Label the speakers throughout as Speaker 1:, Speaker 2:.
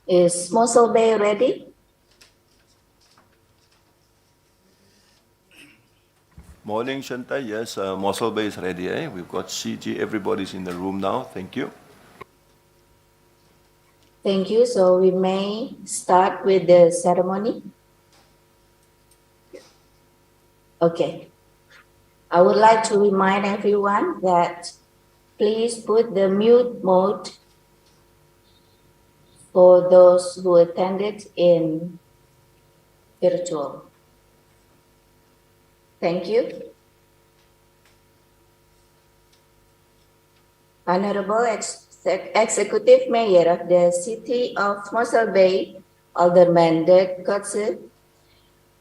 Speaker 1: Is Mossel Bay ready?
Speaker 2: Morning, Shanta. Yes, Mossel Bay is ready. We've got CG. Everybody's in the room now. Thank you.
Speaker 1: Thank you. So we may start with the ceremony. Okay. I would like to remind everyone that please put the mute mode for those who attended in virtual. Thank you. Honorable Executive Mayor of the City of Mossel Bay, Alderman Dirk Kotze,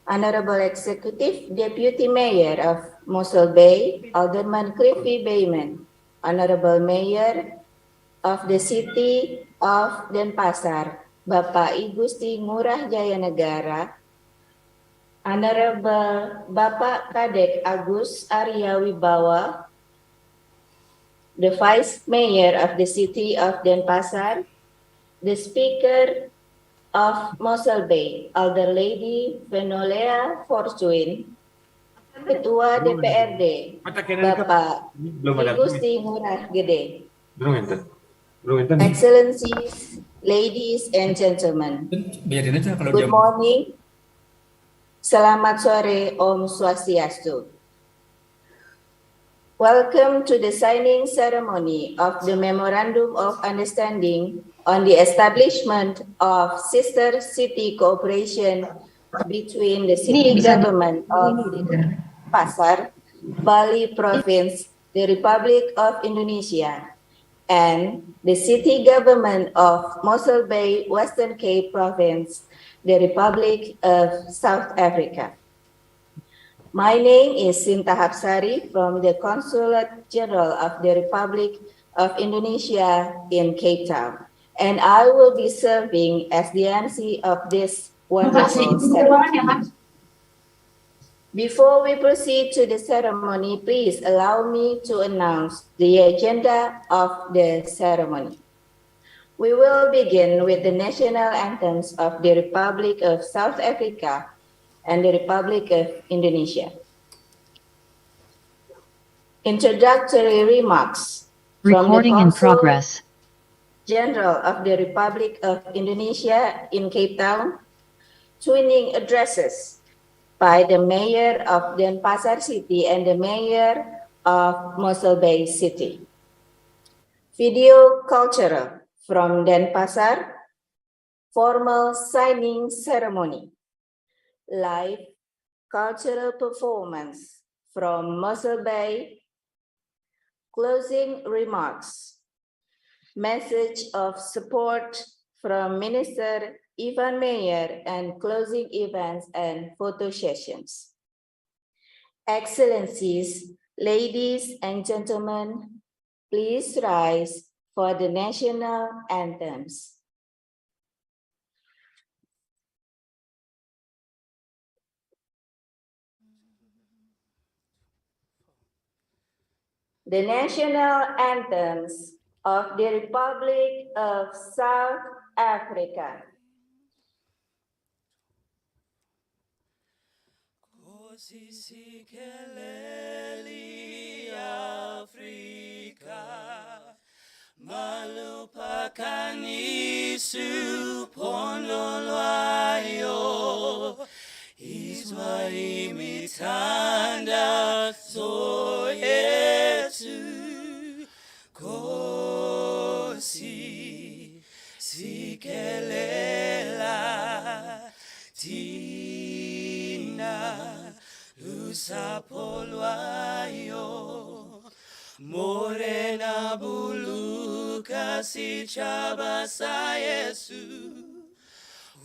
Speaker 1: Honorable Executive Deputy Mayor of Mossel Bay, Alderman Cliffy Bayman, Honorable Mayor of the City of Denpasar, Bapak I Gusti Ngurah Jaya Negara, Honorable Bapak Kadek Agus Arya Wibawa, the Vice Mayor of the City of Denpasar, the Speaker of Mossel Bay, Elder Lady Venolea Fortune, Ketua DPRD, Bapak I Gusti Ngurah Gede, Excellencies, ladies and gentlemen, good morning, selamat sore, Om Swastiastu. Welcome to the signing ceremony of the Memorandum of Understanding on the establishment of Sister City Cooperation between the City Government of Denpasar, Bali Province, the Republic of Indonesia, and the City Government of Mossel Bay, Western Cape Province, the Republic of South Africa. My name is Sinta Hapsari from the Consulate General of the Republic of Indonesia in Cape Town, and I will be serving as the MC of this wonderful ceremony. Before we proceed to the ceremony, please allow me to announce the agenda of the ceremony. We will begin with the national anthems of the Republic of South Africa and the Republic of Indonesia. Introductory remarks from the Consul General of the Republic of Indonesia in Cape Town, twinning addresses by the Mayor of Denpasar City and the Mayor of Mossel Bay City. Video cultural From Denpasar, formal signing ceremony. Live cultural performance from Mossel Bay. Closing remarks. Message of support from Minister Ivan Mayer and closing events and photo sessions. Excellencies, ladies and gentlemen, please rise for the national anthems. The national anthems of the Republic of South Africa.
Speaker 3: Nkosi sikeleli Afrika maluphakanisu phondo lwayo izwa imithandazo yethu Nkosi sikelela thina lusapho lwayo morena buluka sitshaba sa Yesu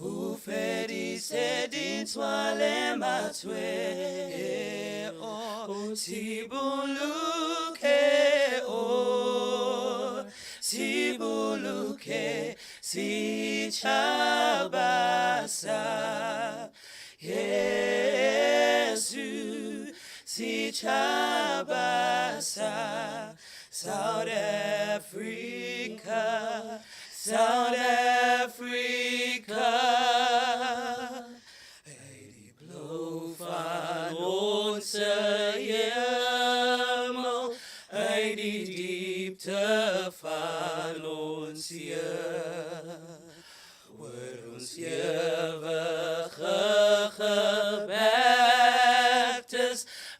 Speaker 3: ufedise dintswale matswe o sibuluke sitshaba sa Yesu sitshaba sa South Africa, South Africa. Eighty blow van ons hemel, eighty diepte van ons Heer. Oor ons ewige gebed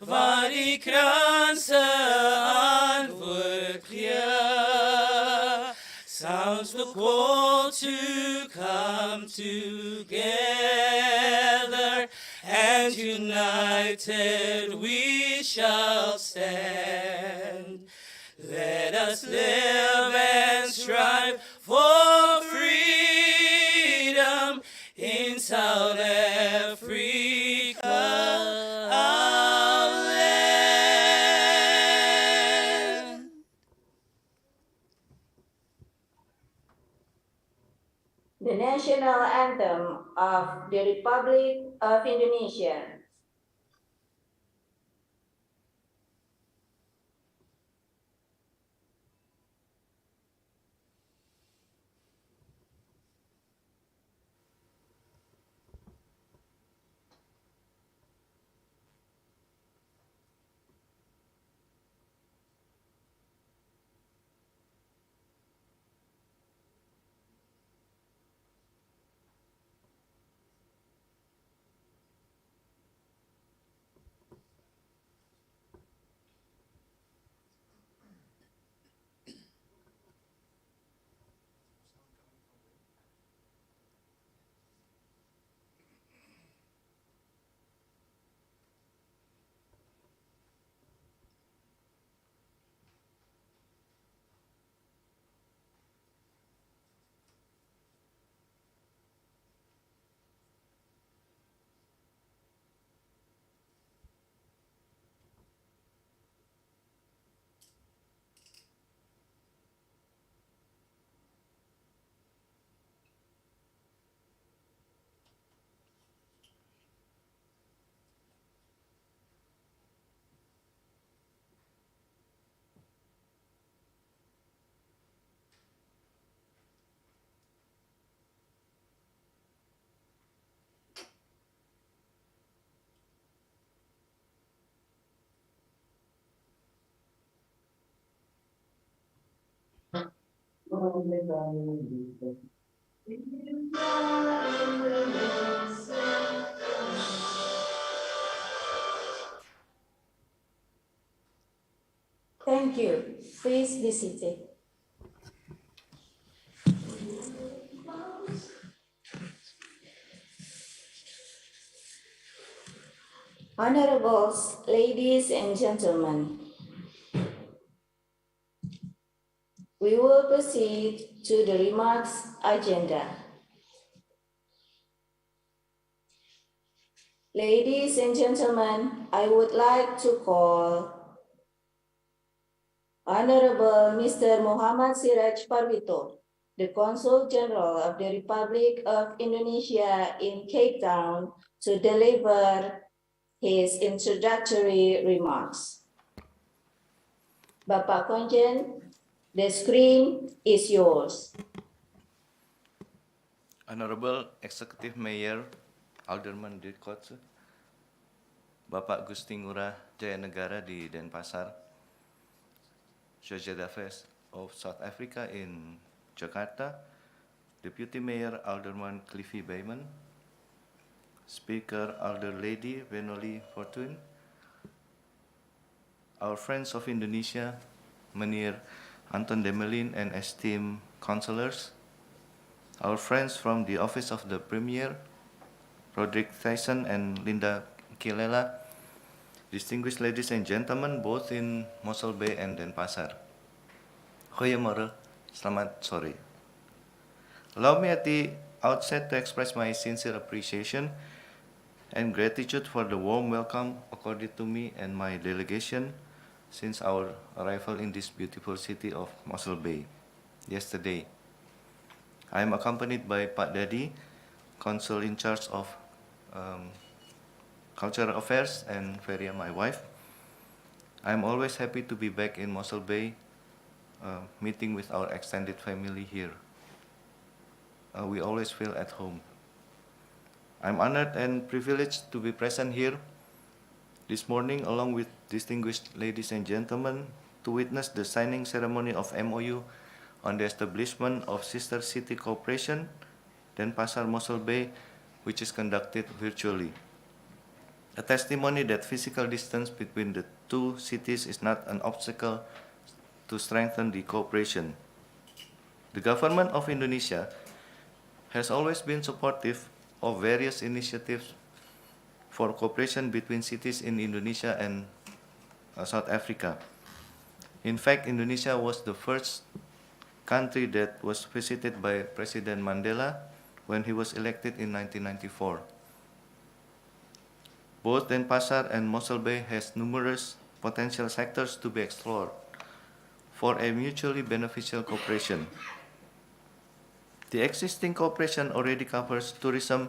Speaker 3: waar die kranse antwoord gee. Sounds the call to come together, and united we shall stand. Let us live and strive for freedom in South Africa, our land.
Speaker 1: The national anthem of the Republic of Indonesia. Thank you. Please be seated. Honorables, ladies and gentlemen, we will proceed to the remarks agenda. Ladies and gentlemen, I would like to call Honorable Mr. Muhammad Siraj Parwito, the Consul General of the Republic of Indonesia in Cape Town, to deliver his introductory remarks. Bapak Konjen, the screen is yours.
Speaker 4: Honorable Executive Mayor Alderman Dirkotse, Bapak Gusti Ngurah Jaya Negara di Denpasar, Social Affairs of South Africa in Jakarta, Deputy Mayor Alderman Cliffy Bayman, Speaker Alder Lady Renoli Fortune, our friends of Indonesia, Menir Anton Demelin and esteemed councillors, our friends from the Office of the Premier, Roderick Tyson and Linda Kilela, distinguished ladies and gentlemen, both in Mossel Bay and Denpasar. Goeiemorgen, selamat sore. Allow me at the outset to express my sincere appreciation and gratitude for the warm welcome accorded to me and my delegation since our arrival in this beautiful city of Mossel Bay yesterday. I am accompanied by Pak Dadi, Consul in charge of Cultural Affairs, and Feria, my wife. I am always happy to be back in Mossel Bay, meeting with our extended family here. We always feel at home. I'm honored and privileged to be present here this morning along with distinguished ladies and gentlemen to witness the signing ceremony of MOU on the establishment of Sister City Cooperation, Denpasar Mossel Bay, which is conducted virtually. A testimony that physical distance between the two cities is not an obstacle to strengthen the cooperation. The government of Indonesia has always been supportive of various initiatives for cooperation between cities in Indonesia and South Africa. In fact, Indonesia was the first country that was visited by President Mandela when he was elected in 1994. Both Denpasar and Mossel Bay has numerous potential sectors to be explored for a mutually beneficial cooperation. The existing cooperation already covers tourism,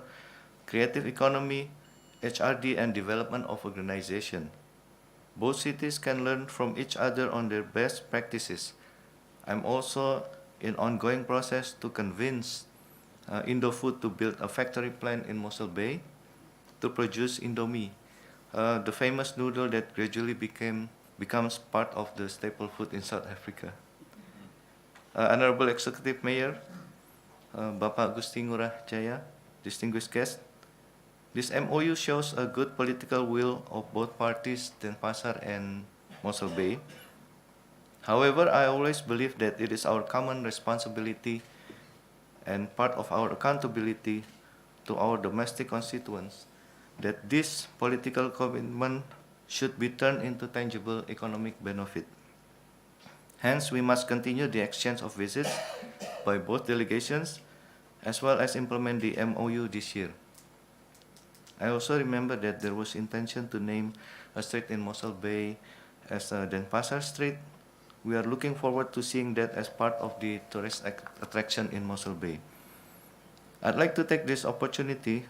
Speaker 4: creative economy, HRD, and development of organization. Both cities can learn from each other on their best practices. I'm also in ongoing process to convince Indofood to build a factory plant in Mossel Bay to produce Indomie, the famous noodle that gradually becomes part of the staple food in South Africa. Honorable Executive Mayor, Bapak Gusti Ngurah Jaya, distinguished guests, this MOU shows a good political will of both parties, Denpasar and Mossel Bay. However, I always believe that it is our common responsibility and part of our accountability to our domestic constituents that this political commitment should be turned into tangible economic benefit. Hence, we must continue the exchange of visits by both delegations as well as implement the MOU this year. I also remember that there was intention to name a street in Mossel Bay as Denpasar Street. We are looking forward to seeing that as part of the tourist attraction in Mossel Bay. I'd like to take this opportunity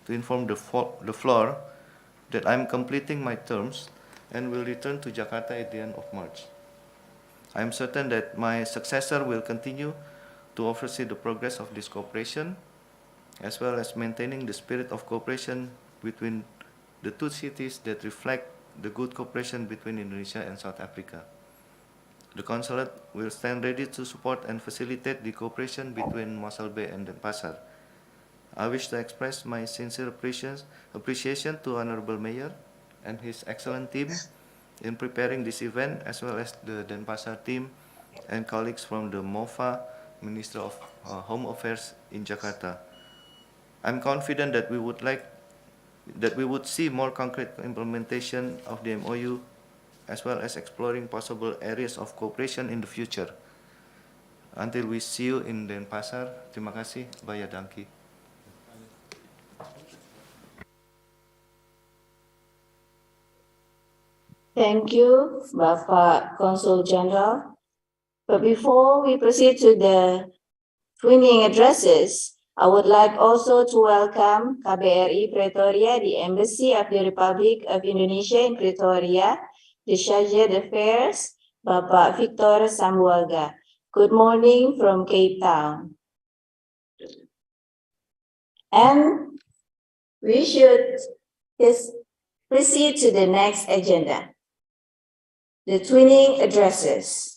Speaker 4: to inform the floor that I'm completing my terms and will return to Jakarta at the end of March. I am certain that my successor will continue to oversee the progress of this cooperation, as well as maintaining the spirit of cooperation between the two cities that reflect the good cooperation between Indonesia and South Africa. The Consulate will stand ready to support and facilitate the cooperation between Mossel Bay and Denpasar. I wish to express my sincere appreciation to Honorable Mayor and his excellent team in preparing this event, as well as the Denpasar team and colleagues from the MOFA, Ministry of Home Affairs in Jakarta. I'm confident that we would like that we would see more concrete implementation of the MOU, as well as exploring possible areas of cooperation in the future. Until we see you in Denpasar, terima kasih, Baya Dangki.
Speaker 1: Thank you, Bapak Consul General. But before we proceed to the twinning addresses, I would like also to welcome KBRI Pretoria, the Embassy of the Republic of Indonesia in Pretoria, the Chargé d'Affaires, Bapak Victor Sambuaga. Good morning from Cape Town. And we should proceed to the next agenda. The twinning addresses.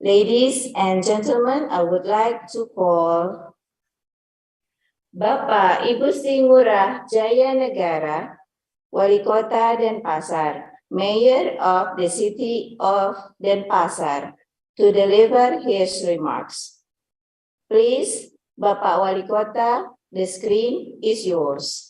Speaker 1: Ladies and gentlemen, I would like to call Bapak Ibu Sri Ngurah Jaya Negara, Wali Kota Denpasar, Mayor of the City of Denpasar, to deliver his remarks. Please, Bapak Wali Kota, the screen is yours.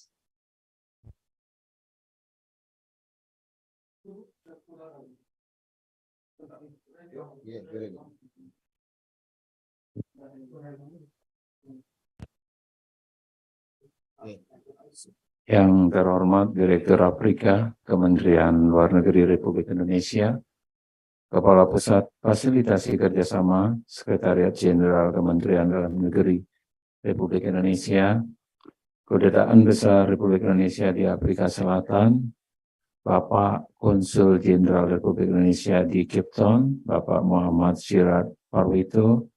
Speaker 5: Yang terhormat Direktur Afrika Kementerian Luar Negeri Republik Indonesia, Kepala Pusat Fasilitasi Kerjasama Sekretariat Jenderal Kementerian Dalam Negeri Republik Indonesia, Kedutaan Besar Republik Indonesia di Afrika Selatan, Bapak Konsul Jenderal Republik Indonesia di Cape Town, Bapak Muhammad Syirat Parwito,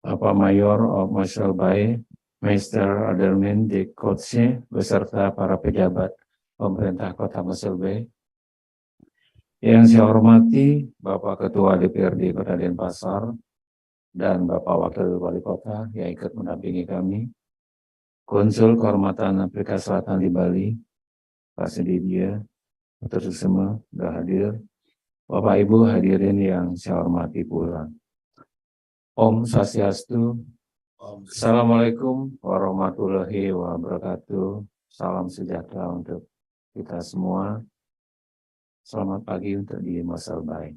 Speaker 5: Bapak Mayor of Mossel Bay, Mr. Adelmin de Kotse, beserta para pejabat pemerintah Kota Mossel Bay. Yang saya hormati Bapak Ketua DPRD Kota Denpasar dan Bapak Wakil Wali Kota yang ikut mendampingi kami, Konsul Kehormatan Afrika Selatan di Bali, Pak Sedidia, terus semua sudah hadir, Bapak Ibu hadirin yang saya hormati pula. Om Swastiastu. Assalamualaikum warahmatullahi wabarakatuh. Salam sejahtera untuk kita semua. Selamat pagi untuk di Mossel Bay.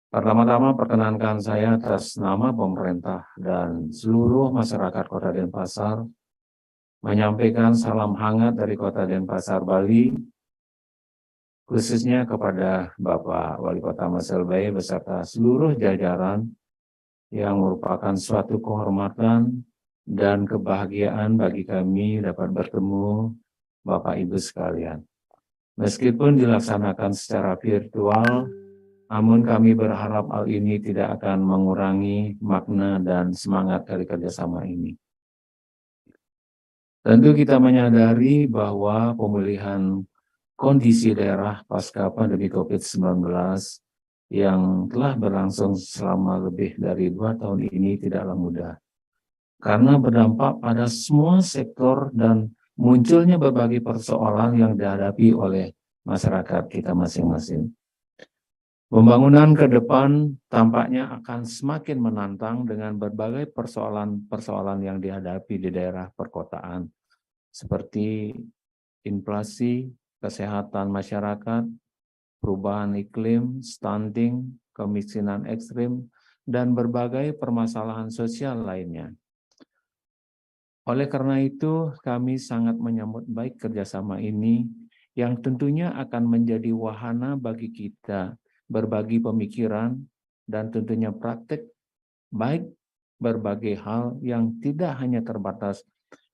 Speaker 5: Pertama-tama perkenankan saya atas nama pemerintah dan seluruh masyarakat Kota Denpasar menyampaikan salam hangat dari Kota Denpasar, Bali, khususnya kepada Bapak Wali Kota Mossel Bay beserta seluruh jajaran, yang merupakan suatu kehormatan dan kebahagiaan bagi kami dapat bertemu Bapak Ibu sekalian. Meskipun dilaksanakan secara virtual, namun kami berharap hal ini tidak akan mengurangi makna dan semangat dari kerjasama ini. Tentu kita menyadari bahwa pemulihan kondisi daerah pasca pandemi COVID-19 yang telah berlangsung selama lebih dari 2 tahun ini tidaklah mudah. Karena berdampak pada semua sektor dan munculnya berbagai persoalan yang dihadapi oleh masyarakat kita masing-masing. Pembangunan ke depan tampaknya akan semakin menantang dengan berbagai persoalan-persoalan yang dihadapi di daerah perkotaan, seperti inflasi, kesehatan masyarakat, perubahan iklim, stunting, kemiskinan ekstrim, dan berbagai permasalahan sosial lainnya. Oleh karena itu, kami sangat menyambut baik kerjasama ini yang tentunya akan menjadi wahana bagi kita berbagi pemikiran dan tentunya praktek baik berbagai hal yang tidak hanya terbatas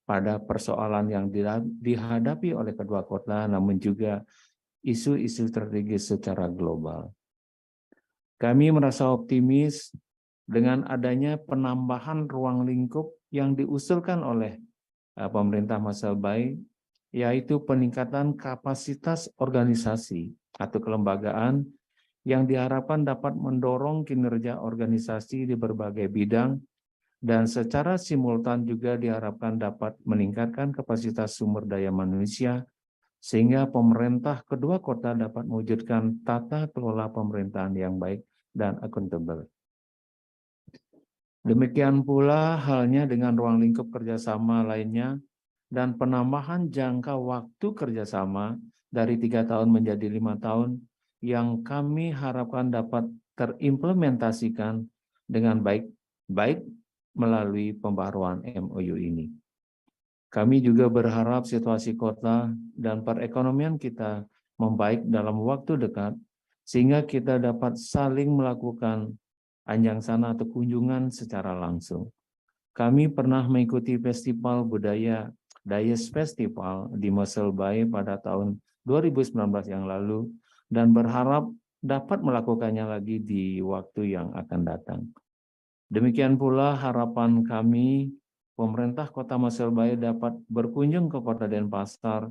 Speaker 5: pada persoalan yang dihadapi oleh kedua kota, namun juga isu-isu strategis secara global. Kami merasa optimis dengan adanya penambahan ruang lingkup yang diusulkan oleh pemerintah Mossel Bay, yaitu peningkatan kapasitas organisasi atau kelembagaan yang diharapkan dapat mendorong kinerja organisasi di berbagai bidang dan secara simultan juga diharapkan dapat meningkatkan kapasitas sumber daya manusia sehingga pemerintah kedua kota dapat mewujudkan tata kelola pemerintahan yang baik dan akuntabel. Demikian pula halnya dengan ruang lingkup kerjasama lainnya dan penambahan jangka waktu kerjasama dari 3 tahun menjadi 5 tahun yang kami harapkan dapat terimplementasikan dengan baik melalui pembaharuan MOU ini. Kami juga berharap situasi kota dan perekonomian kita membaik dalam waktu dekat, sehingga kita dapat saling melakukan anjang sana atau kunjungan secara langsung. Kami pernah mengikuti festival budaya Dayes Festival di Mossel pada tahun 2019 yang lalu dan berharap dapat melakukannya lagi di waktu yang akan datang. Demikian pula harapan kami pemerintah Kota Mossel dapat berkunjung ke Kota Denpasar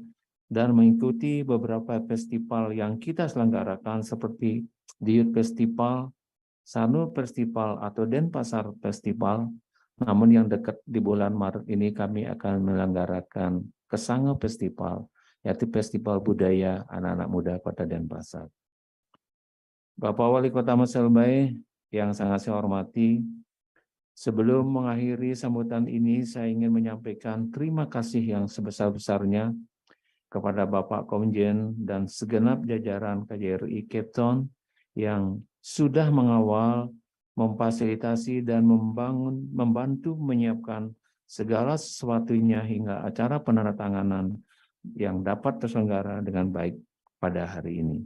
Speaker 5: dan mengikuti beberapa festival yang kita selenggarakan seperti Youth Festival, Sanur Festival atau Denpasar Festival. Namun yang dekat di bulan Maret ini kami akan menyelenggarakan Kesange Festival, yaitu festival budaya anak-anak muda Kota Denpasar. Bapak Wali Kota Mossel yang sangat saya hormati, sebelum mengakhiri sambutan ini, saya ingin menyampaikan terima kasih yang sebesar-besarnya kepada Bapak Komjen dan segenap jajaran KJRI Cape Town yang sudah mengawal, memfasilitasi, dan membantu menyiapkan segala sesuatunya hingga acara penandatanganan yang dapat terselenggara dengan baik pada hari ini.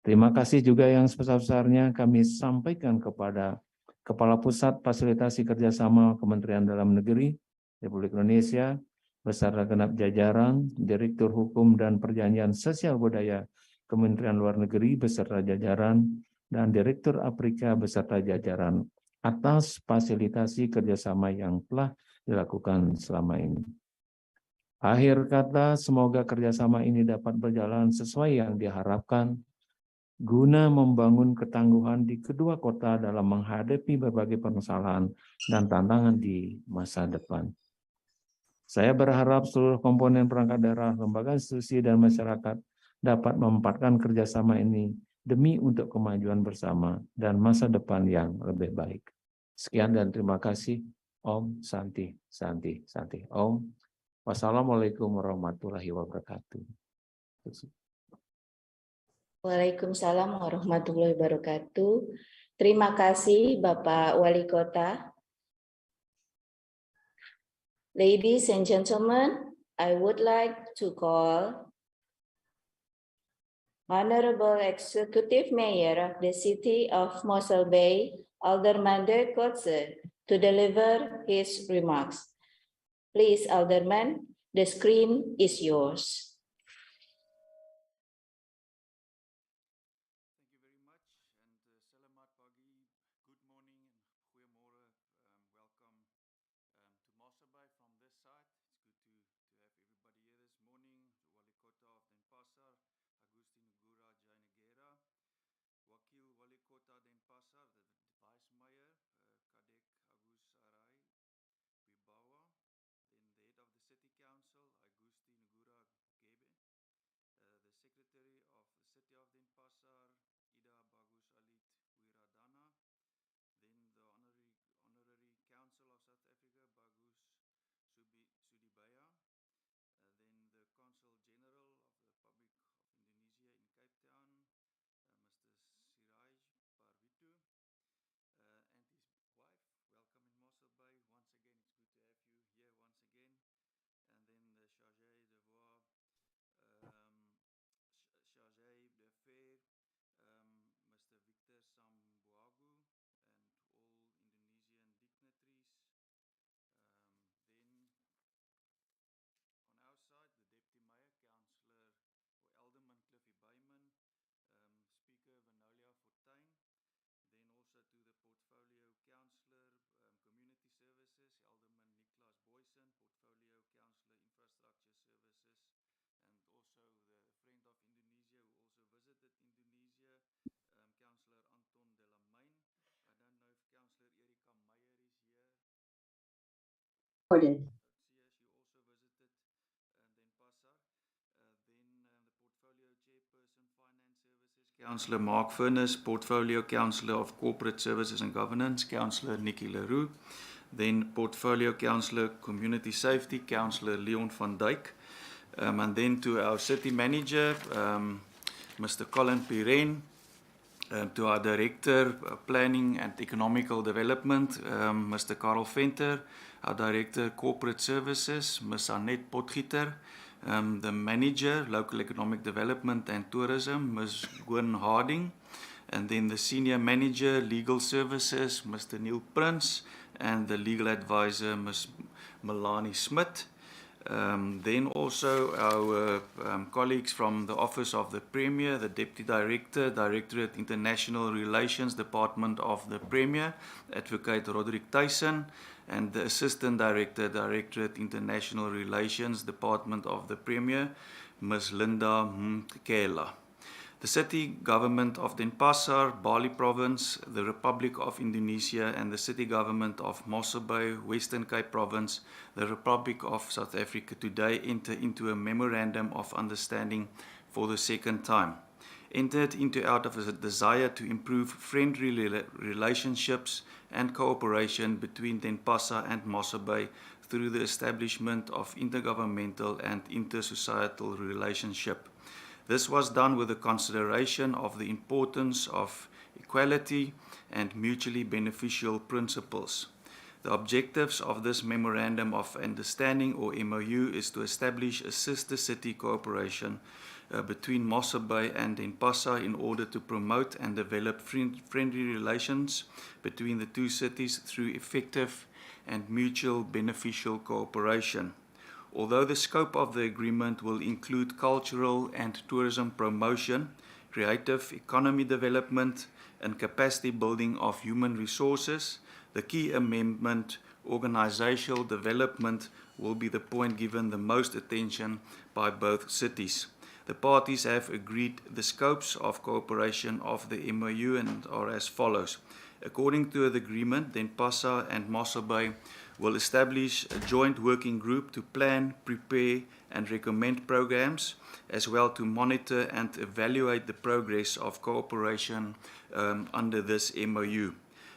Speaker 5: Terima kasih juga yang sebesar-besarnya kami sampaikan kepada Kepala Pusat Fasilitasi Kerjasama Kementerian Dalam Negeri Republik Indonesia beserta genap jajaran, Direktur Hukum dan Perjanjian Sosial Budaya Kementerian Luar Negeri beserta jajaran, dan Direktur Afrika beserta jajaran atas fasilitasi kerjasama yang telah dilakukan selama ini. Akhir kata, semoga kerjasama ini dapat berjalan sesuai yang diharapkan, guna membangun ketangguhan di kedua kota dalam menghadapi berbagai permasalahan dan tantangan di masa depan. Saya berharap seluruh komponen perangkat daerah, lembaga institusi, dan masyarakat dapat memanfaatkan kerjasama ini demi untuk kemajuan bersama dan masa depan yang lebih baik. Sekian dan terima kasih. Om Santi, Santi, Santi. Om. Wassalamualaikum warahmatullahi wabarakatuh.
Speaker 1: Waalaikumsalam warahmatullahi wabarakatuh. Terima kasih Bapak Wali Kota. Ladies and gentlemen, I would like to call Honorable Executive Mayor of the City of Mossel Bay, Alderman Dirk Kotze, to deliver his remarks. Please, Alderman, the screen is yours.
Speaker 6: Thank you very much, and selamat pagi, good morning, and goeiemorgen. Welcome to Mossel Bay from this side. It's good to have everybody here this morning. The Wali Kota of Denpasar, Agustin Gura Jainegera, Wakil Wali Kota Denpasar, the Vice Mayor, Kadek Agus Arai Wibawa, then the head of the City Council, Agustin Gura Gebe, the Secretary of the City of Denpasar, Ida Bagus Alit Wiradana, then the Honorary Council of South Africa, Bagus Sudibaya, then the Consul General of the Republic of Indonesia in Cape Town, Mr. Siraj Parvitu, and his wife. Welcome in Mossel Bay. Once again, it's good to have you here once again. And then the Chargé d'Affaires, Chargé d'Affaires, Mr. Victor Sambuagu, and all Indonesian dignitaries. Then on our side, the Deputy Mayor, Councillor or Alderman Cliffy Byman, Speaker Vanolia Fortuin, then also to the Portfolio Councillor, Community Services, Alderman Niklas Boysen, Portfolio Councillor Infrastructure Services, and also the friend of Indonesia who also visited Indonesia, Councillor Anton de la Main. I don't know if Councillor Erika Meyer is here. She also visited Denpasar. Then the Portfolio Chairperson, Finance Services, Councillor Mark Furness, Portfolio Councillor of Corporate Services and Governance, Councillor Nikki Leroux, then Portfolio Councillor Community Safety, Councillor Leon van Dijk, and then to our City Manager, Mr. Colin Piren, to our Director Planning and Economical Development, Mr. Karel Venter, our Director Corporate Services, Ms. Annette Potgieter, the Manager Local Economic Development and Tourism, Ms. Gwen Harding, and then the Senior Manager Legal Services, Mr. Neil Prince, and the Legal Advisor, Ms. Melanie Smith. Then also our colleagues from the Office of the Premier, the Deputy Director, Directorate International Relations Department of the Premier, Advocate Roderick Tyson, and the Assistant Director, Directorate International Relations Department of the Premier, Ms. Linda Mkela. The City Government of Denpasar, Bali Province, the Republic of Indonesia, and the City Government of Mossel Bay, Western Cape Province, the Republic of South Africa today enter into a Memorandum of Understanding for the second time. Entered into out of a desire to improve friendly relationships and cooperation between Denpasar and Mossel Bay through the establishment of intergovernmental and intersocietal relationship. This was done with the consideration of the importance of equality and mutually beneficial principles. The objectives of this Memorandum of Understanding, or MOU, is to establish a sister city cooperation between Mossel Bay and Denpasar in order to promote and develop friendly relations between the two cities through effective and mutual beneficial cooperation. Although the scope of the agreement will include cultural and tourism promotion, creative economy development, and capacity building of human resources, the key amendment, organizational development, will be the point given the most attention by both cities. The parties have agreed the scopes of cooperation of the MOU and are as follows. According to the agreement, Denpasar and Mossel Bay will establish a joint working group to plan, prepare, and recommend programs, as well to monitor and evaluate the progress of cooperation under this MOU.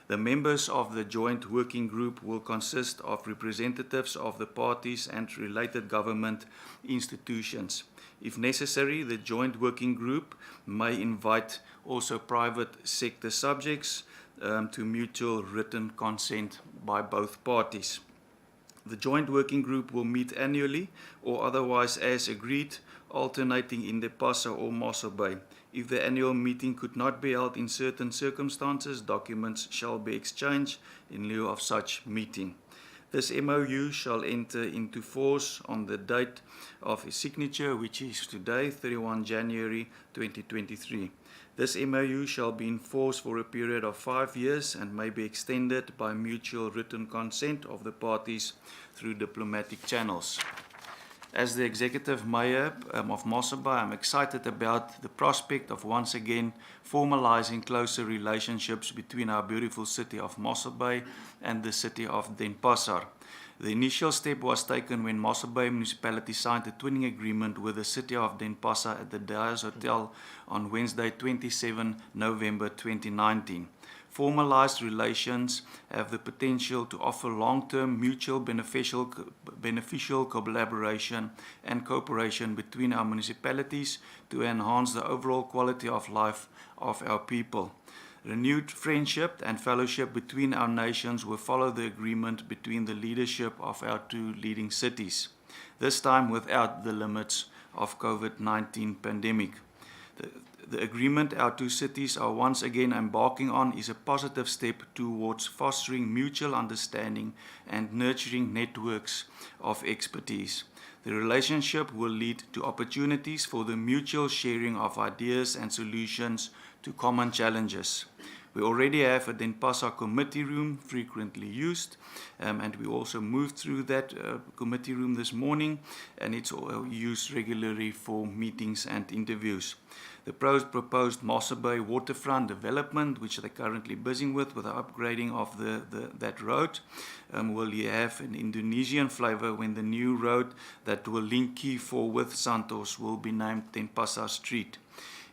Speaker 6: The members of the joint working group will consist of representatives of the parties and related government institutions. If necessary, the joint working group may invite also private sector subjects to mutual written consent by both parties. The joint working group will meet annually or otherwise as agreed, alternating in Denpasar or Mossel Bay. If the annual meeting could not be held in certain circumstances, documents shall be exchanged in lieu of such meeting. This MOU shall enter into force on the date of its signature, which is today, 31 January 2023. This MOU shall be in force for a period of 5 years and may be extended by mutual written consent of the parties through diplomatic channels. As the Executive Mayor of Mossel Bay, I'm excited about the prospect of once again formalizing closer relationships between our beautiful city of Mossel Bay and the city of Denpasar. The initial step was taken when Mossel Bay Municipality signed a twinning agreement with the city of Denpasar at the Dias Hotel on Wednesday, 27 November 2019. Formalized relations have the potential to offer long-term mutual beneficial collaboration and cooperation between our municipalities to enhance the overall quality of life of our people. Renewed friendship and fellowship between our nations will follow the agreement between the leadership of our two leading cities, this time without the limits of COVID-19 pandemic. The agreement our two cities are once again embarking on is a positive step towards fostering mutual understanding and nurturing networks of expertise. The relationship will lead to opportunities for the mutual sharing of ideas and solutions to common challenges. We already have a Denpasar committee room frequently used, and we also moved through that committee room this morning, and it's used regularly for meetings and interviews. The proposed Mossel Bay waterfront development, which they're currently busy with the upgrading of that road, will have an Indonesian flavor when the new road that will link Key 4 with Santos will be named Denpasar Street.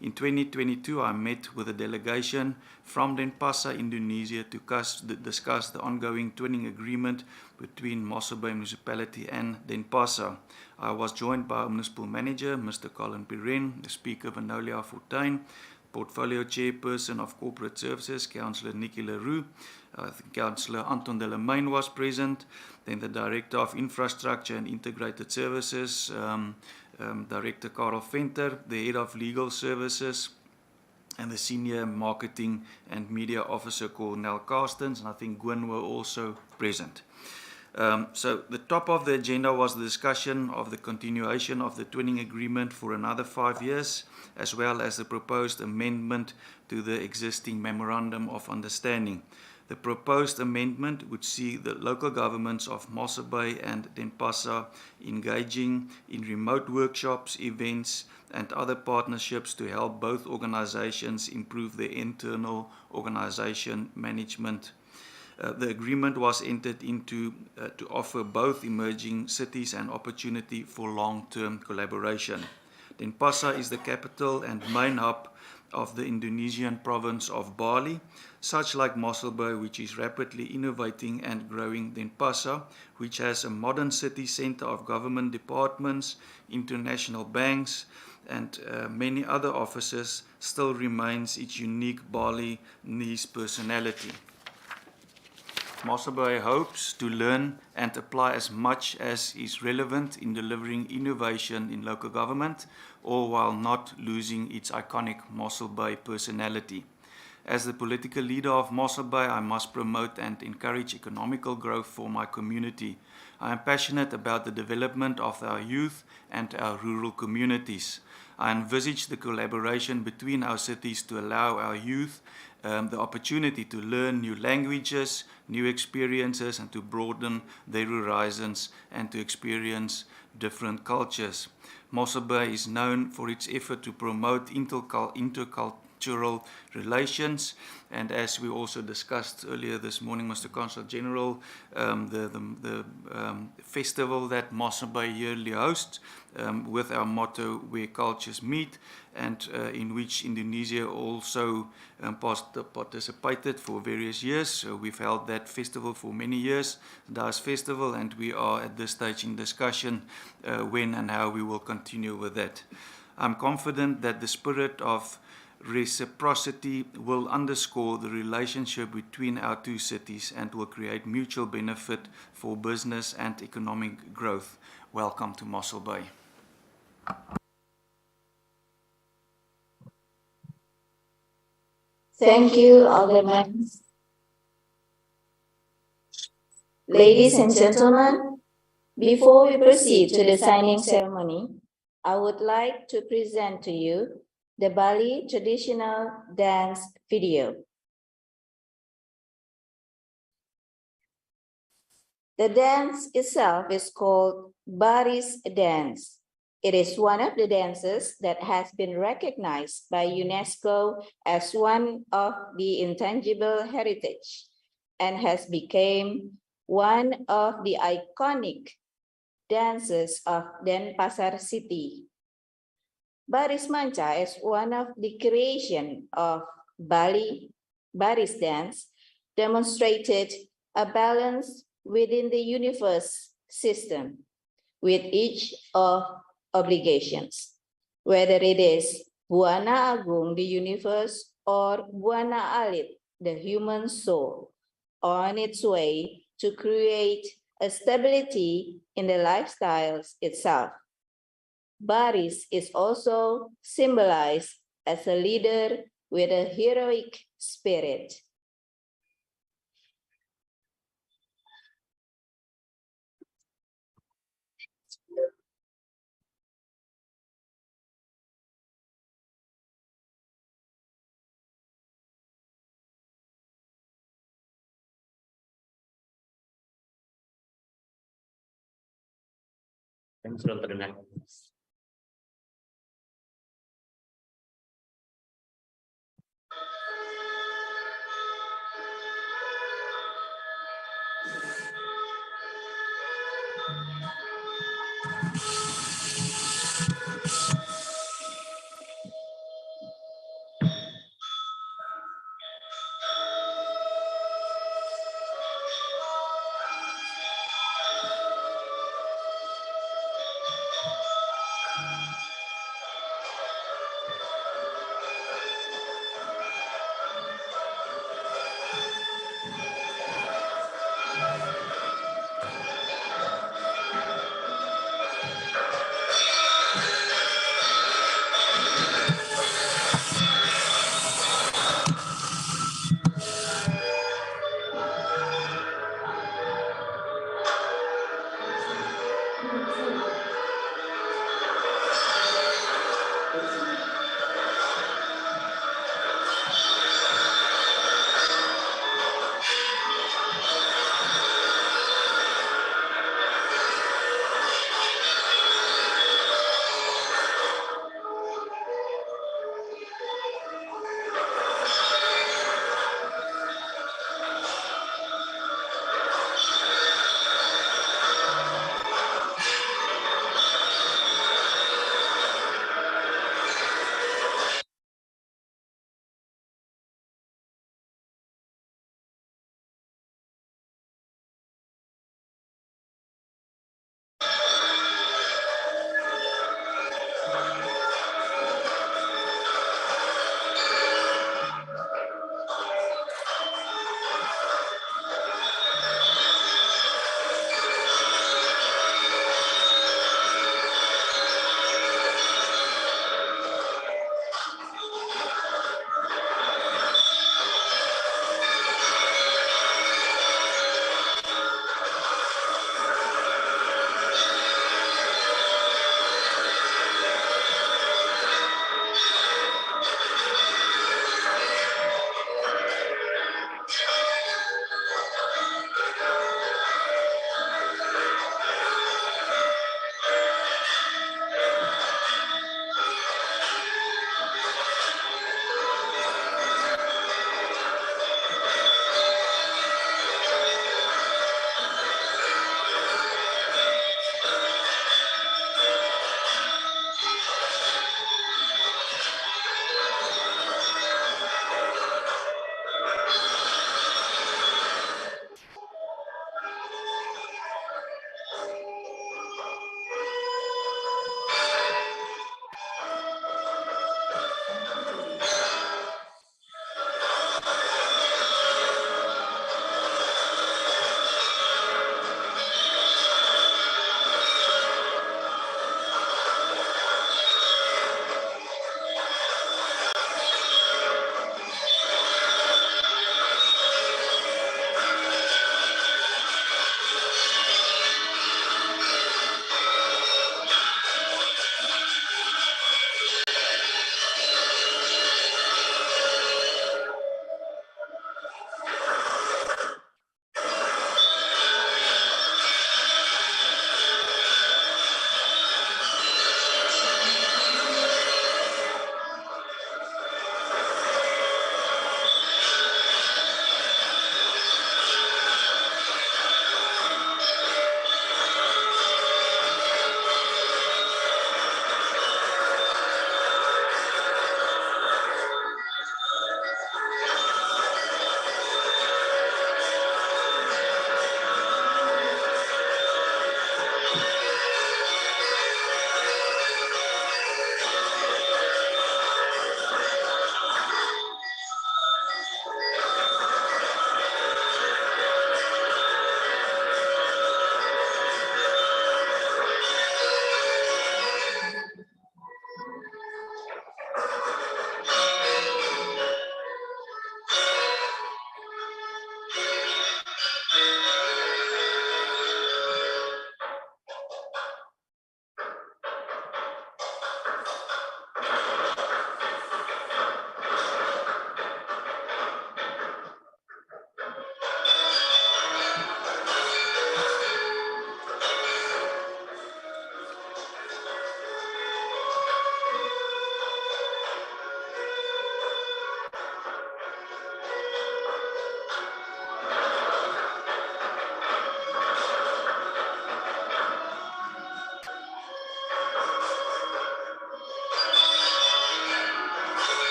Speaker 6: In 2022, I met with a delegation from Denpasar, Indonesia, to discuss the ongoing twinning agreement between Mossel Bay Municipality and Denpasar. I was joined by our municipal manager, Mr. Colin Piren, the Speaker Vanolia Fortuin, Portfolio Chairperson of Corporate Services, Councillor Nikki Leroux, Councillor Anton Delamain was present, then the Director of Infrastructure and Integrated Services, Director Karel Venter, the Head of Legal Services, and the Senior Marketing and Media Officer, Cornel Carstens, and I think Gwen were also present. So the top of the agenda was the discussion of the continuation of the twinning agreement for another 5 years, as well as the proposed amendment to the existing Memorandum of Understanding. The proposed amendment would see the local governments of Mossel Bay and Denpasar engaging in remote workshops, events, and other partnerships to help both organizations improve their internal organization management. The agreement was entered into to offer both emerging cities an opportunity for long-term collaboration. Denpasar is the capital and main hub of the Indonesian province of Bali, such like Mossel Bay, which is rapidly innovating and growing. Denpasar, which has a modern city center of government departments, international banks, and many other offices, still remains its unique Balinese personality. Mossel Bay hopes to learn and apply as much as is relevant in delivering innovation in local government, all while not losing its iconic Mossel Bay personality. As the political leader of Mossel Bay, I must promote and encourage economical growth for my community. I am passionate about the development of our youth and our rural communities. I envisage the collaboration between our cities to allow our youth the opportunity to learn new languages, new experiences, and to broaden their horizons and to experience different cultures. Mossel Bay is known for its effort to promote intercultural relations, and as we also discussed earlier this morning, Mr. Consul General, the festival that Mossel Bay yearly hosts with our motto, where cultures meet, and in which Indonesia also participated for various years. So we've held that festival for many years, DAS Festival, and we are at this stage in discussion when and how we will continue with that. I'm confident that the spirit of reciprocity will underscore the relationship between our two cities and will create mutual benefit for business and economic growth. Welcome to Mossel Bay.
Speaker 1: Thank you, Alderman. Ladies and gentlemen, before we proceed to the signing ceremony, I would like to present to you the Bali traditional dance video. The dance itself is called Baris dance. It is one of the dances that has been recognized by UNESCO as one of the intangible heritage and has become one of the iconic dances of Denpasar city. Baris Manca is one of the creation of Bali. Baris dance demonstrated a balance within the universe system with each of obligations, whether it is Buana Agung, the universe, or Buana Alit, the human soul, on its way to create a stability in the lifestyles itself. Baris is also symbolized as a leader with a heroic spirit.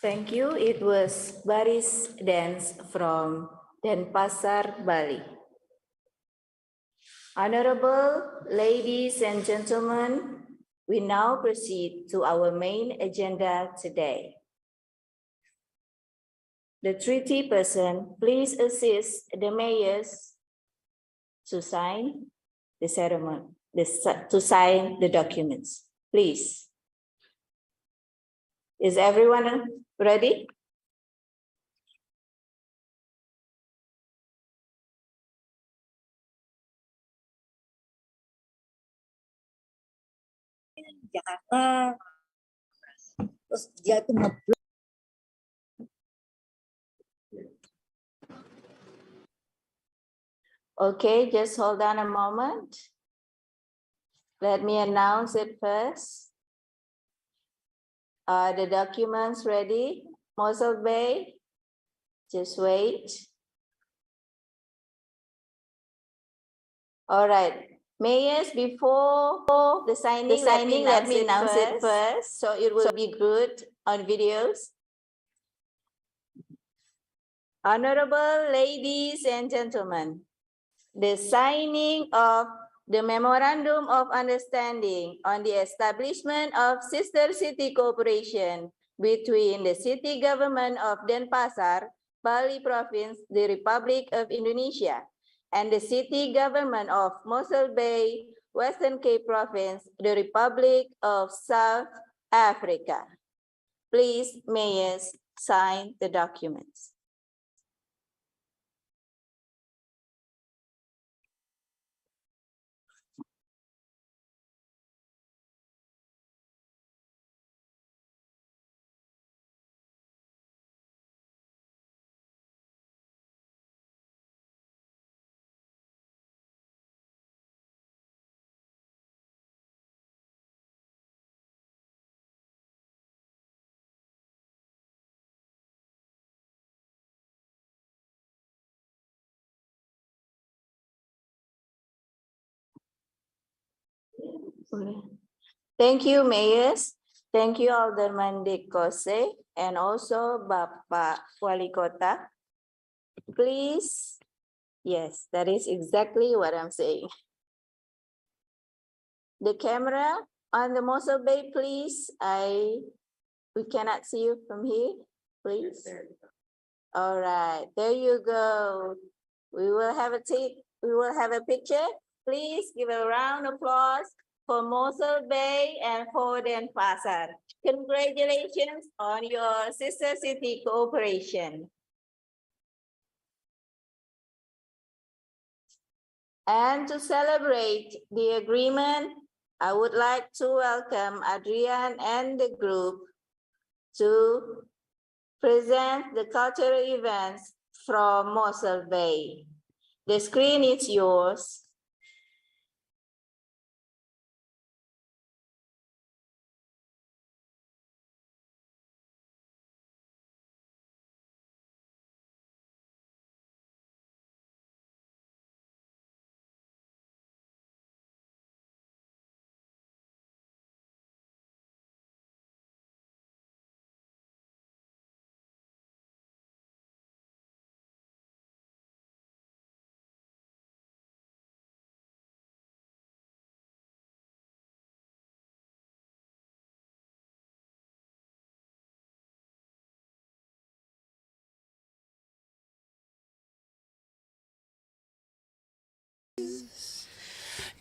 Speaker 1: Thank you. It was Baris Dance from Denpasar, Bali. Honorable ladies and gentlemen, we now proceed to our main agenda today. The treaty person, please assist the mayors to sign the ceremony, to sign the documents, please. Is everyone ready?
Speaker 7: Jakarta, terus dia tuh
Speaker 1: Okay, just hold on a moment. Let me announce it first. Are the documents ready? Mossel Bay, just wait. All right, mayors, before the signing, let me announce it first, so it will be good on videos. Honorable ladies and gentlemen, the signing of the Memorandum of Understanding on the establishment of Sister City Cooperation between the City Government of Denpasar, Bali Province, the Republic of Indonesia, and the City Government of Mossel Bay, Western Cape Province, the Republic of South Africa. Please, mayors, sign the documents. Thank you, mayors. Thank you, Alderman Dikose, and also Bapak Wali Kota. Please, yes, that is exactly what I'm saying. The camera on the Mossel Bay, please. We cannot see you from here, please. All right, there you go. We will have a picture. Please give a round of applause for Mossel Bay and for Denpasar. Congratulations on your sister city cooperation. And to celebrate the agreement, I would like to welcome Adrian and the group to present the cultural events from Mossel Bay. The screen is yours.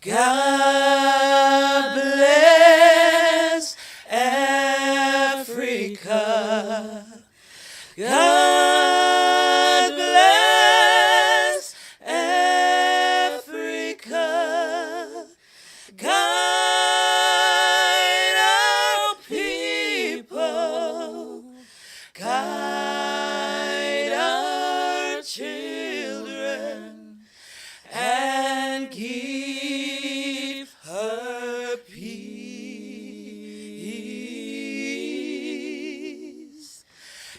Speaker 3: God bless Africa. God bless Africa. Guide our people. Guide our children. And give her peace.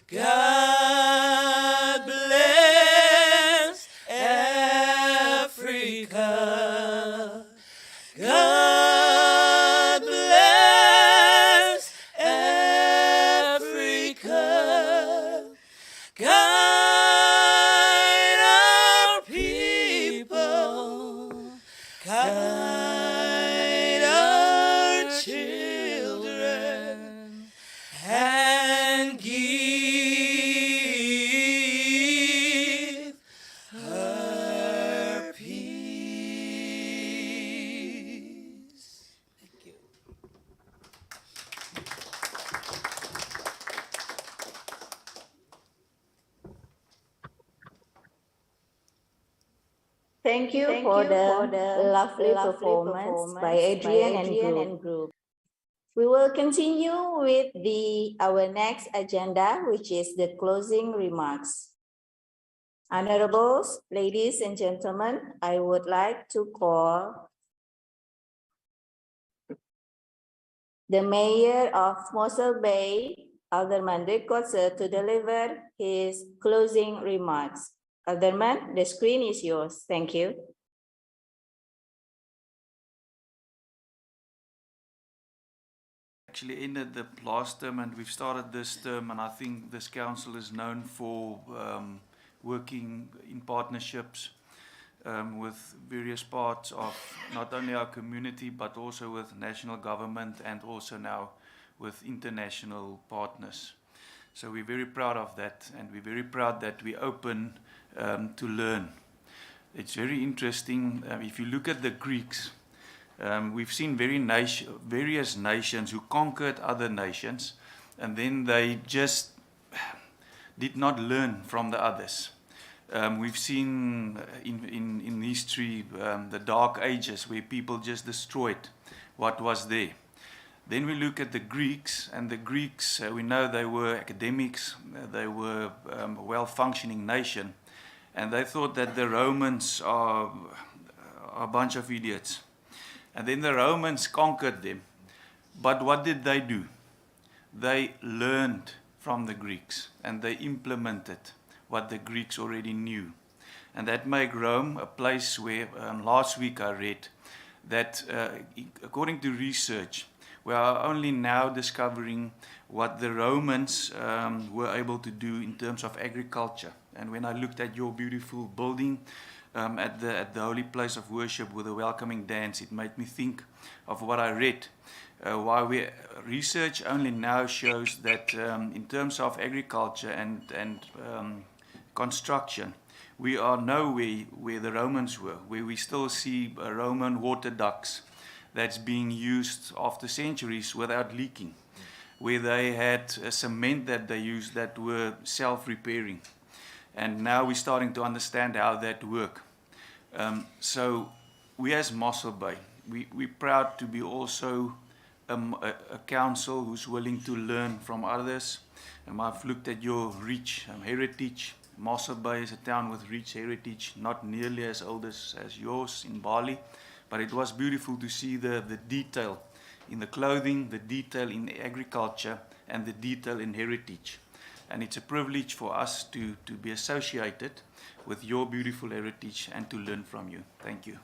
Speaker 3: God bless Africa. God bless Africa. Guide our people. Guide our children. And give her peace. Thank you.
Speaker 1: Thank you for the lovely performance by Adrian and group. We will continue with our next agenda, which is the closing remarks. Honorables, ladies and gentlemen, I would like to call the Mayor of Mossel Bay, Alderman Dikose, to deliver his closing remarks. Alderman, the screen is yours. Thank you.
Speaker 6: Actually ended the last term and we've started this term, and I think this council is known for working in partnerships with various parts of not only our community but also with national government and also now with international partners. So we're very proud of that, and we're very proud that we're open to learn. It's very interesting. If you look at the Greeks, We've seen various nations who conquered other nations, and then they just did not learn from the others. We've seen in history the Dark Ages where people just destroyed what was there. Then we look at the Greeks, and the Greeks, we know they were academics, they were a well-functioning nation, and they thought that the Romans are a bunch of idiots. And then the Romans conquered them. But what did they do? They learned from the Greeks, and they implemented what the Greeks already knew. And that made Rome a place where, last week I read, that according to research, we are only now discovering what the Romans were able to do in terms of agriculture. And when I looked at your beautiful building at the holy place of worship with a welcoming dance, it made me think of what I read. While research only now shows that in terms of agriculture and construction, we are nowhere where the Romans were, where we still see Roman water ducts that's being used after centuries without leaking, where they had cement that they used that were self-repairing. And now we're starting to understand how that works. So we as Mossel Bay, we're proud to be also a council who's willing to learn from others. I've looked at your rich heritage. Mossel Bay is a town with rich heritage, not nearly as old as yours in Bali, but it was beautiful to see the detail in the clothing, the detail in the agriculture, and the detail in heritage. And it's a privilege for us to be associated with your beautiful heritage and to learn from you. Thank you.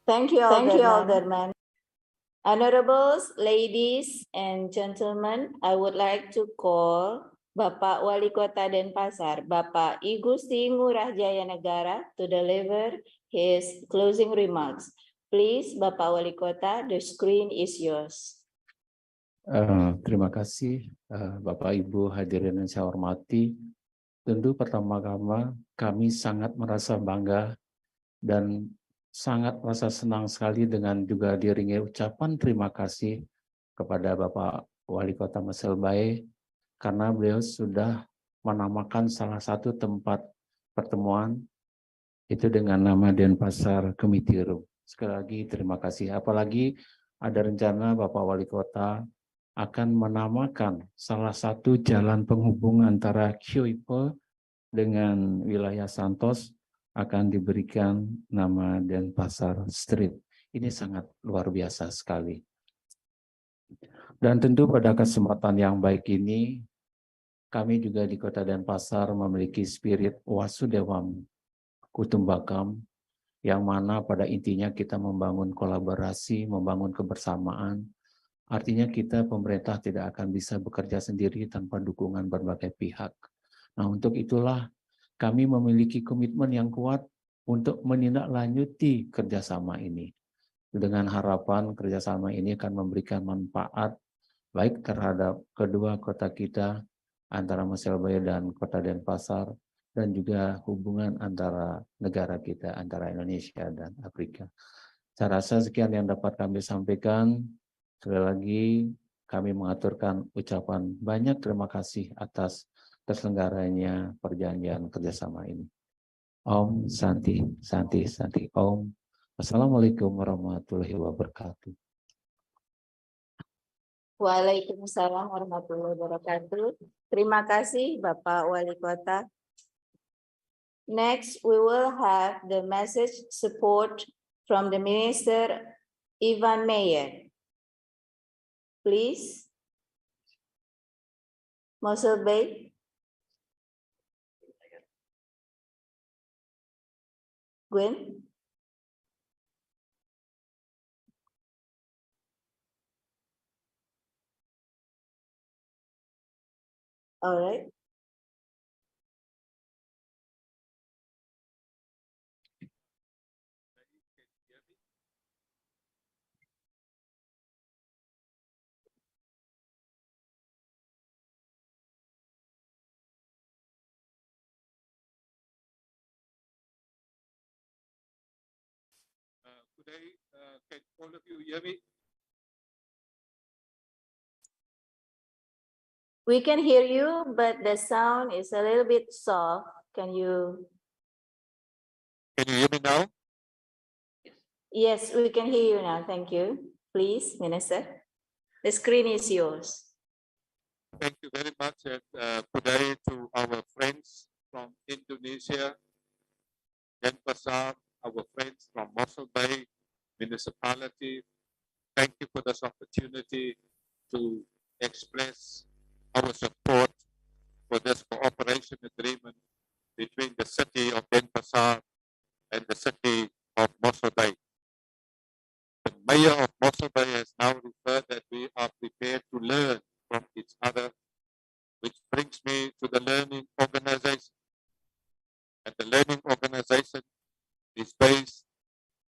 Speaker 1: Thank you, Alderman. Honorables, ladies and gentlemen, I would like to call Bapak Wali Kota Denpasar, Bapak I Gusti Ngurah Jaya Negara, to deliver his closing remarks. Please, Bapak Wali Kota, the screen is yours.
Speaker 5: Terima kasih Bapak Ibu hadirin yang saya hormati. Tentu pertama-tama kami sangat merasa bangga dan sangat merasa senang sekali dengan juga diiringi ucapan terima kasih kepada Bapak Wali Kota Mossel Bay karena beliau sudah menamakan salah satu tempat pertemuan itu dengan nama Denpasar Committee Room. Sekali lagi terima kasih. Apalagi ada rencana Bapak Wali Kota akan menamakan salah satu jalan penghubung antara Kyoipo dengan wilayah Santos akan diberikan nama Denpasar Street. Ini sangat luar biasa sekali. Dan tentu pada kesempatan yang baik ini, kami juga di Kota Denpasar memiliki spirit Wasudewam Kutumbakam, yang mana pada intinya kita membangun kolaborasi, membangun kebersamaan. Artinya kita pemerintah tidak akan bisa bekerja sendiri tanpa dukungan berbagai pihak. Nah, untuk itulah kami memiliki komitmen yang kuat untuk menindaklanjuti kerjasama ini. Dengan harapan kerjasama ini akan memberikan manfaat baik terhadap kedua kota kita, antara Mossel Bay dan Kota Denpasar, dan juga hubungan antara negara kita, antara Indonesia dan Afrika. Saya rasa sekian yang dapat kami sampaikan. Sekali lagi kami mengaturkan ucapan banyak terima kasih atas terselenggaranya perjanjian kerjasama ini. Om Santi, Santi, Santi, Om. Assalamualaikum warahmatullahi wabarakatuh.
Speaker 1: Waalaikumsalam warahmatullahi wabarakatuh. Terima kasih Bapak Wali Kota. Next, we will have the message support from the Minister Ivan Meyer. Please. Mossel Bay. Gwen. All right.
Speaker 8: today. Can all of you hear me?
Speaker 1: We can hear you, but the sound is a little bit soft. Can you?
Speaker 8: Can you hear me now?
Speaker 1: Yes, we can hear you now. Thank you. Please, Minister. The screen is yours.
Speaker 8: Thank you very much. And today to our friends from Indonesia, Denpasar, our friends from Mossel Bay Municipality, thank you for this opportunity to express our support for this cooperation agreement between the city of Denpasar and the city of Mossel Bay. The mayor of Mossel Bay has now referred that we are prepared to learn from each other, which brings me to the learning organization. And the learning organization is based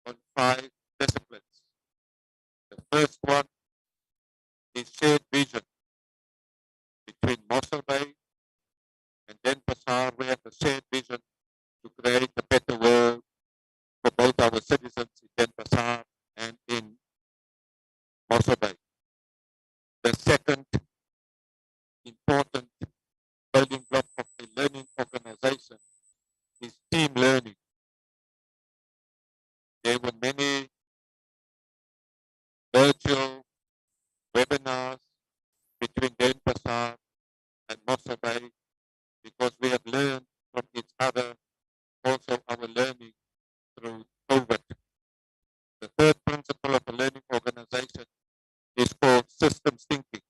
Speaker 8: on 5 disciplines. The first one is shared vision between Mossel Bay and Denpasar. We have a shared vision to create a better world for both our citizens in Denpasar and in Mossel Bay. The second important building block of a learning organization is team learning. There were many virtual webinars between Denpasar and Mossel Bay because we have learned from each other, also our learning through COVID. The third principle of a learning organization is called systems thinking.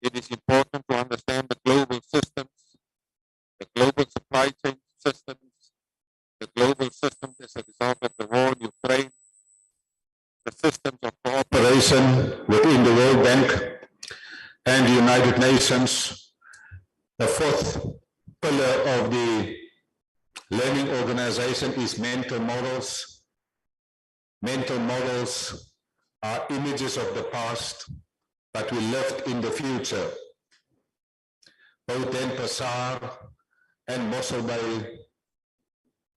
Speaker 8: It is important to understand the global systems, the global supply chain systems, the global systems as a result of the war in Ukraine, the systems of cooperation within the World Bank and the United Nations. The fourth pillar of the learning organization is mental models. Mental models are images of the past, but we lived in the future. Both Denpasar and Mossel Bay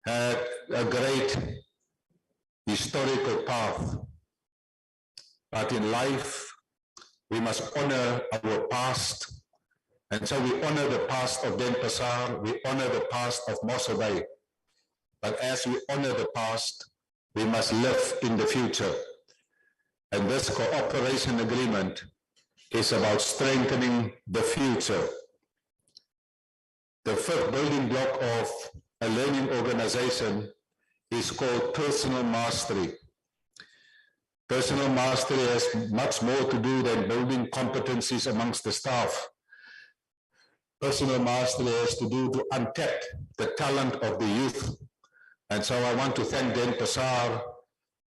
Speaker 8: had a great historical path. But in life, we must honor our past. And so we honor the past of Denpasar, we honor the past of Mossel Bay. But as we honor the past, we must live in the future. And this cooperation agreement is about strengthening the future. The fifth building block of a learning organization is called personal mastery. Personal mastery has much more to do than building competencies amongst the staff. Personal mastery has to do to untap the talent of the youth. And so I want to thank Denpasar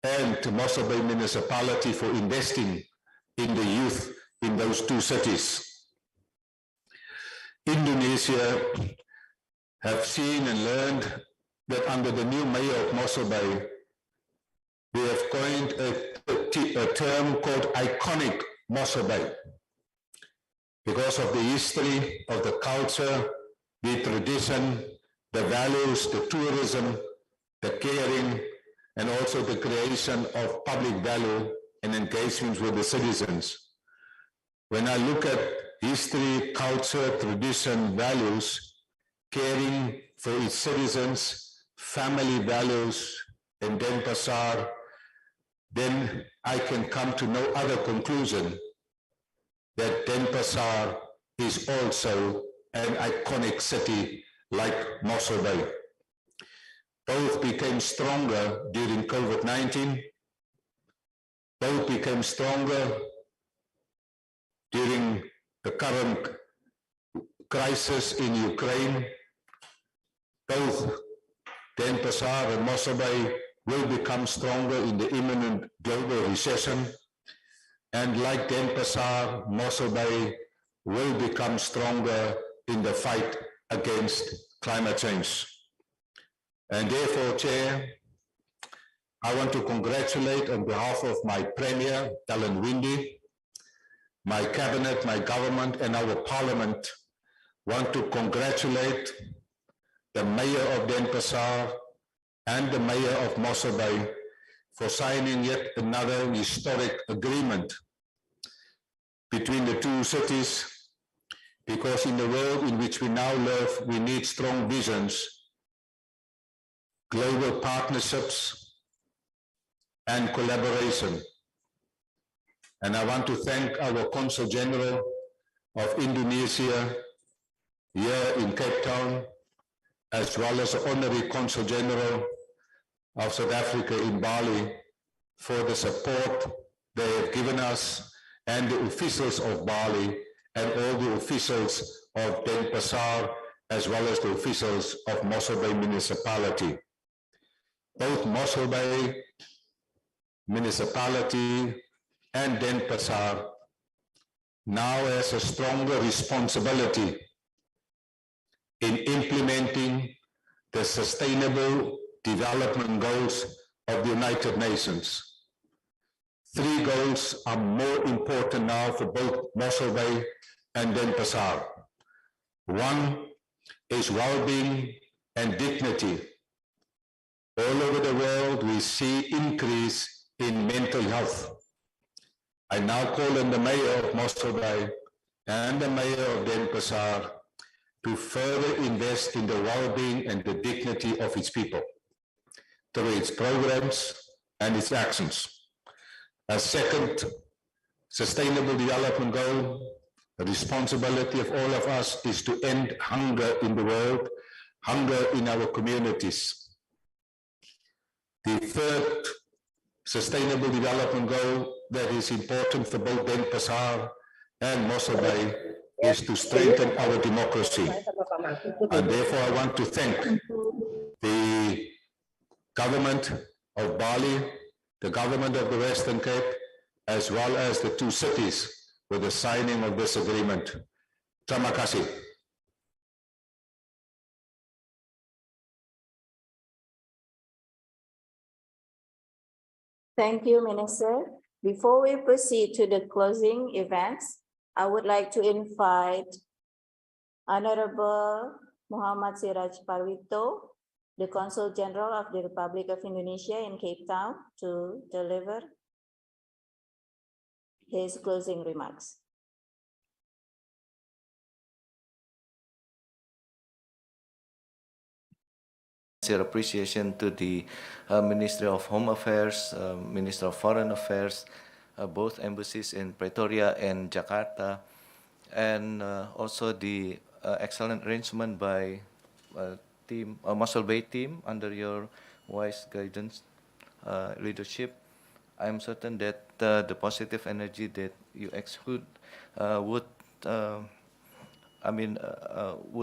Speaker 8: and to Mossel Bay Municipality for investing in the youth in those 2 cities. Indonesia have seen and learned that under the new mayor of Mossel Bay, we have coined a term called iconic Mossel Bay. Because of the history of the culture, the tradition, the values, the tourism, the caring, and also the creation of public value and engagement with the citizens. When I look at history, culture, tradition, values, caring for its citizens, family values in Denpasar, then I can come to no other conclusion that Denpasar is also an iconic city like Mossel Bay. Both became stronger during COVID-19. Both became stronger during the current crisis in Ukraine. Both Denpasar and Mossel Bay will become stronger in the imminent global recession. And like Denpasar, Mossel Bay will become stronger in the fight against climate change. And therefore, Chair, I want to congratulate on behalf of my Premier, Alan Winde, my Cabinet, my government, and our Parliament, want to congratulate the Mayor of Denpasar and the Mayor of Mossel Bay for signing yet another historic agreement between the two cities, because in the world in which we now live, we need strong visions, global partnerships, and collaboration. And I want to thank our Consul General of Indonesia here in Cape Town, as well as the Honorary Consul General of South Africa in Bali, for the support they have given us, and the officials of Bali, and all the officials of Denpasar, as well as the officials of Mossel Bay Municipality. Both Mossel Bay Municipality and Denpasar now has a stronger responsibility in implementing the Sustainable Development Goals of the United Nations. 3 goals are more important now for both Mossel Bay and Denpasar. One is well-being and dignity. All over the world, we see increase in mental health. I now call on the Mayor of Mossel Bay and the Mayor of Denpasar to further invest in the well-being and the dignity of its people through its programs and its actions. A second sustainable development goal, the responsibility of all of us, is to end hunger in the world, hunger in our communities. The third sustainable development goal that is important for both Denpasar and Mossel Bay is to strengthen our democracy. And therefore I want to thank the government of Bali, the government of the Western Cape, as well as the 2 cities with the signing of this agreement. Terima kasih.
Speaker 1: Thank you, Minister. Before we proceed to the closing events, I would like to invite Honorable Muhammad Siraj Parwito, the Consul General of the Republic of Indonesia in Cape Town, to deliver his closing remarks.
Speaker 4: Sincere appreciation to the Ministry of Home Affairs, Minister of Foreign Affairs, both embassies in Pretoria and Jakarta, and also the excellent arrangement by team, Mossel Bay team under your wise guidance, leadership. I'm certain that the positive energy that you exude would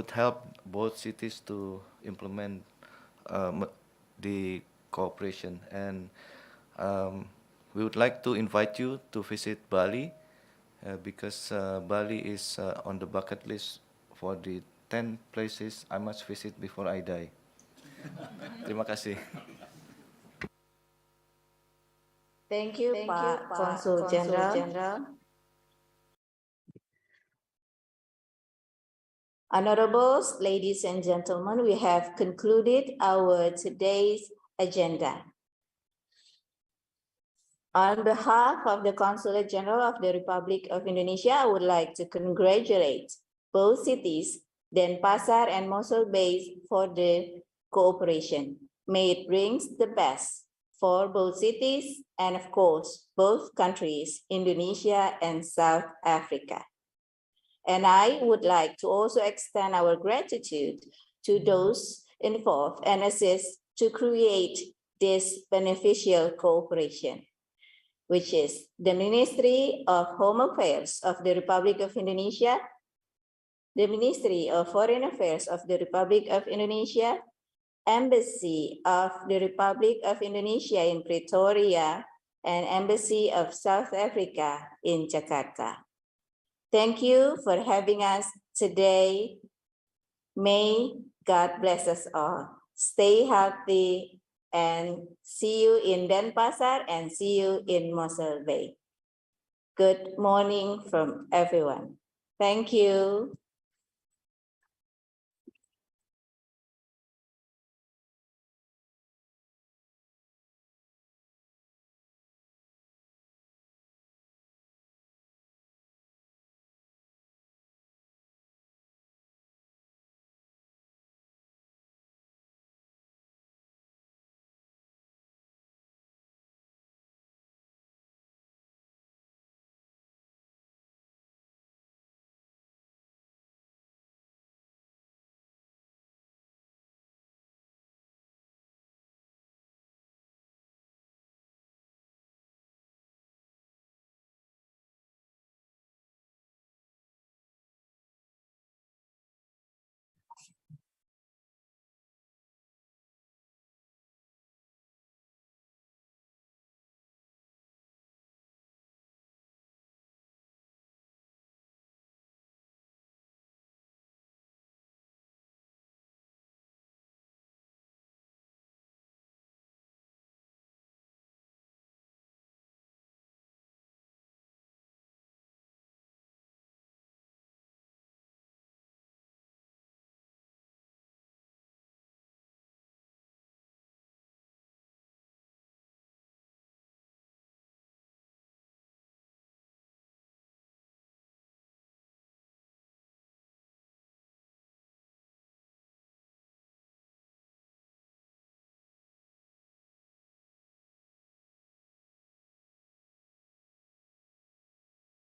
Speaker 4: help both cities to implement the cooperation, and we would like to invite you to visit Bali because Bali is on the bucket list for the 10 places I must visit before I die. Terima kasih.
Speaker 1: Thank you, Pak Consul General. Honorables, ladies and gentlemen, we have concluded our today's agenda. On behalf of the Consulate General of the Republic of Indonesia, I would like to congratulate both cities, Denpasar and Mossel Bay, for the cooperation. May it brings the best for both cities and, of course, both countries, Indonesia and South Africa. And I would like to also extend our gratitude to those involved and assist to create this beneficial cooperation, which is the Ministry of Home Affairs of the Republic of Indonesia, the Ministry of Foreign Affairs of the Republic of Indonesia, Embassy of the Republic of Indonesia in Pretoria, and Embassy of South Africa in Jakarta. Thank you for having us today. May God bless us all. Stay healthy and see you in Denpasar and see you in Mossel Bay. Good morning from everyone. Thank you.